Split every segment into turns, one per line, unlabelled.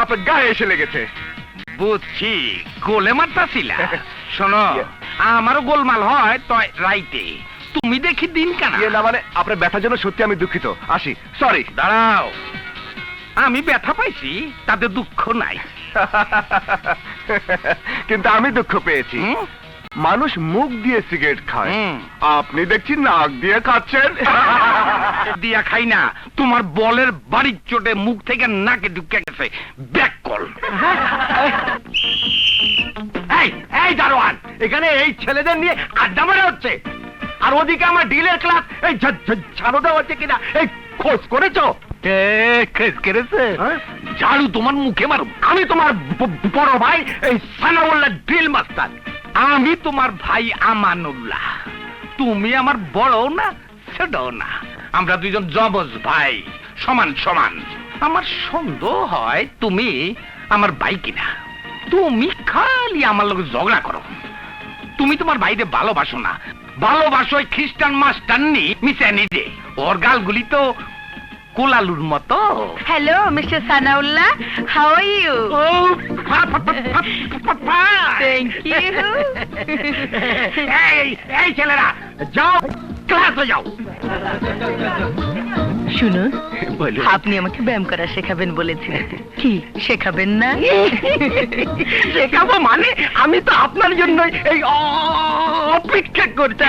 আপনার গায়ে এসে লেগেছে।
বুঝছি, গোলে মারতাছিল। শোনো, আমারও গোলমাল হয় তো রাইতে, তুমি দেখি দিন কেন।
না মানে আপনার ব্যথার জন্য সত্যি আমি দুঃখিত। আসি, সরি।
দাঁড়াও, আমি ব্যথা পাইছি তাতে দুঃখ নাই।
কিন্তু আমি দুঃখ পেয়েছি। মানুষ মুখ দিয়ে সিগারেট খায়, আপনি দেখছি নাক দিয়ে খাচ্ছেন।
দিয়া খাই না, তোমার বলের বাড়ির চোটে মুখ থেকে নাকে ঢুকে গেছে। Back call.
এই দারোয়ান, এখানে এই ছেলেদের নিয়ে আড্ডা মারা হচ্ছে, আর ওদিকে আমার ডিলের ক্লাস এই ঝাড়ু দেওয়া হচ্ছে কিনা এই খোঁজ করেছো?
ঝাড়ু তোমার মুখে মারো।
আমি তোমার বড় ভাই এই সানাউল্লাহ ড্রিল মাস্টার।
আমি তোমার ভাই আমানুল্লাহ। তুমি আমার বড়ও না ছোটও না, আমরা দুইজন জবজ ভাই, সমান সমান। আমার সন্দেহ হয় তুমি আমার ভাই কিনা। তুমি খালি আমার লোক ঝগড়া করো। তুমি তোমার ভাইরে ভালোবাসো না, ভালোবাসো ওই খ্রিস্টান মাস্টার নি মিসানি দে। ওর গালগুলি তো কোলালুর মতো।
Hello mister Sanaullah, how are you? Thank you.
এই ছেলেরা যাও, ক্লাসে যাও।
শুনুন, আপনি আমাকে ব্যায়াম করা শেখাবেন বলেছিলেন, কি শেখাবেন না?
শেখাবো মানে আমি তো আপনার জন্য এই অপেক্ষা করছি।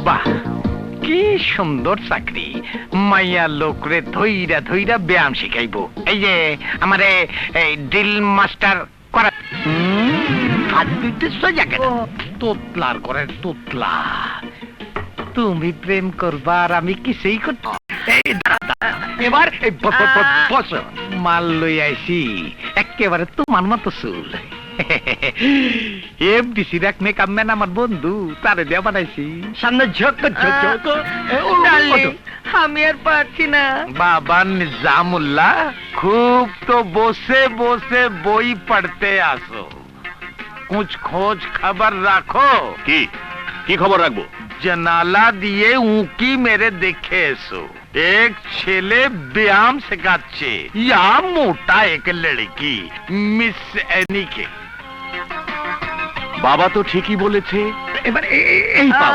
বাহ, কি সুন্দর চাকরি। মাইয়া লোকরে ধইরা ধইরা ব্যায়াম শিখাইবো। এই যে আমারে ড্রিল মাস্টার করা। হাত দুইতে সোজা কেন? তোতলার করে তোতলা। তুমি প্রেম করবা আর আমি কিছুই করতে।
এবার
মাল লই আইছি একেবারে তোমার মতো চুল। এফডিসি এক মেকআপ ম্যান আমার বন্ধু, তারে দিয়ে বানাইছি।
সামনে ঝক
ডার্লিং, আমি আর পারছি না।
বাবা নিজামুল্লাহ, খুব তো বসে বসে বই পড়তে আসো, কুछ খোঁজ খবর রাখো।
কি কি খবর রাখবো?
জানালা দিয়ে উঁকি মেরে দেখে এসো, এক ছেলে ব্যায়াম শেখাচ্ছে, ইয়া মোটা এক লড়কি মিস এনিকে।
বাবা তো ঠিকই বলেছে। এবার এই পাও।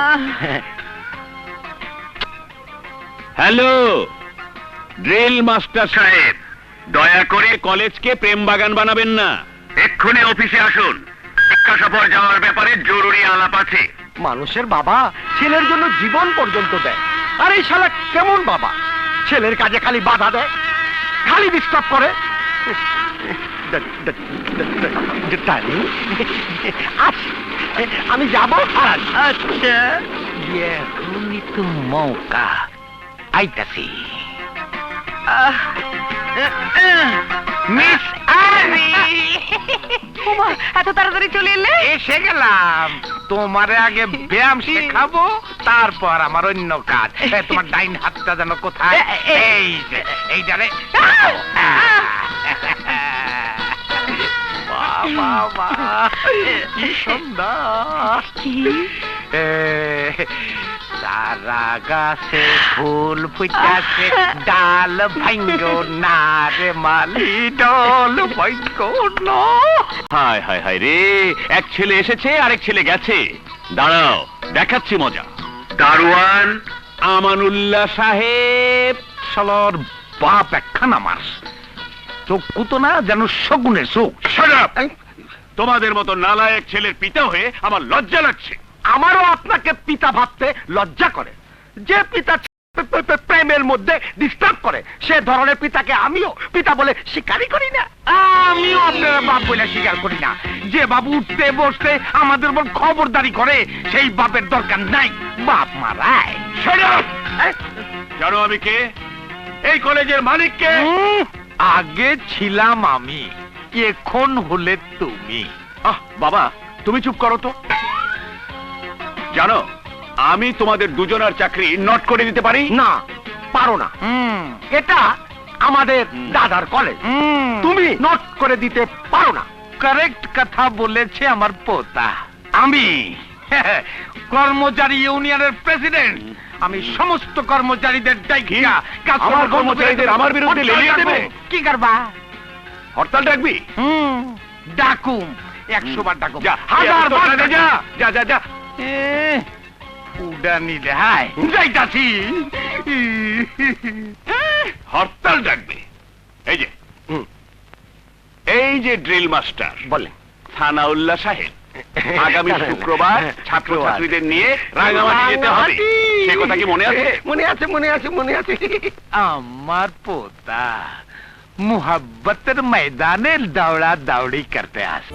হ্যালো ড্রিল মাস্টার সাহেব, দয়া করে কলেজকে প্রেম বাগান বানাবেন না।
এক্ষুনি অফিসে আসুন, শিক্ষা সফর যাওয়ার ব্যাপারে জরুরি আলাপ আছে। মানুষের বাবা ছেলের জন্য জীবন পর্যন্ত দেয়, আর এই শালা কেমন বাবা? ছেলের কাজে খালি বাধা দেয়, খালি ডিস্টার্ব করে। আমি যাব।
আচ্ছা, এখনই তো মৌকা। আইতাছি। মিস আনি,
এত তাড়াতাড়ি চলে এলে?
এসে গেলাম। তোমারে আগে ব্যায়াম শেখাবো, তারপর আমার অন্য কাজ। তোমার ডাইন হাতটা যেন কোথায়? এই যে এইটা রে। বাবা কি সুন্দর। সারা গাছে ফুল ফুটাছে, ডাল ভাঙ্গো না রে মালি, ডাল ভাঙ্গো না।
হায় হায় হায় রে, এক ছেলে এসেছে আরেক ছেলে গেছে। দাঁড়াও, দেখাচ্ছি মজা।
দারোয়ান
আমানুল্লাহ সাহেব।
শালার বাপ একখান আমার চক্ষু তো না, যেন শগুনের চোখ।
Shut up! তোমাদের মতো নালায়েক ছেলের পিতা হয়ে আমার লজ্জা লাগছে।
আমারও আপনাকে পিতা ভাবতে লজ্জা করে। যে পিতা প্রেমের মধ্যে ডিস্টার্ব করে, সে ধরনের পিতাকে আমিও পিতা বলে স্বীকারই করি না।
আমিও আপনারা বাপ বলে স্বীকার করি না। যে বাবু উঠতে বসতে আমাদের উপর খবরদারি করে, সেই বাপের দরকার নাই। বাপ মারায়।
Shut up! জানো আমি কে? এই কলেজের মালিক কে?
আগে ছিলাম আমি, এখন হলে তুমি।
বাবা তুমি চুপ করো তো। জানো আমি তোমাদের দুজনের চাকরি নট করে দিতে পারি।
না, পারো না। এটা আমাদের দাদার কলেজ, তুমি নোট করে দিতে পারো না।
কারেক্ট কথা বলেছে আমার পোতা। আমি কর্মচারী ইউনিয়নের প্রেসিডেন্ট, আমি সমস্ত কর্মচারীদের ডাকিয়া কাজ
আমার
করব।
কর্মচারীদের আমার বিরুদ্ধে লেলিয়ে দেবে?
কি করবা?
হরতাল ডাকবি?
ডাকুম, 100 বার ডাকুম,
যা,
1000 বার
যা, যা, যা, যা, যা।
উডানি রে, হায় যাইতাছি।
হরতাল ডাকবে? এই যে এই যে ড্রিল মাস্টার
বলেন।
সানাউল্লাহ সাহেব, আগামী শুক্রবার ছাত্রছাত্রীদের নিয়ে রাঙামাটি যেতে হবে, সে কথা কি মনে আছে?
মনে আছে, মনে আছে, মনে আছে।
আমার পোতা মুহাব্বতের ময়দানে দৌড়া দৌড়ি করতে আসে।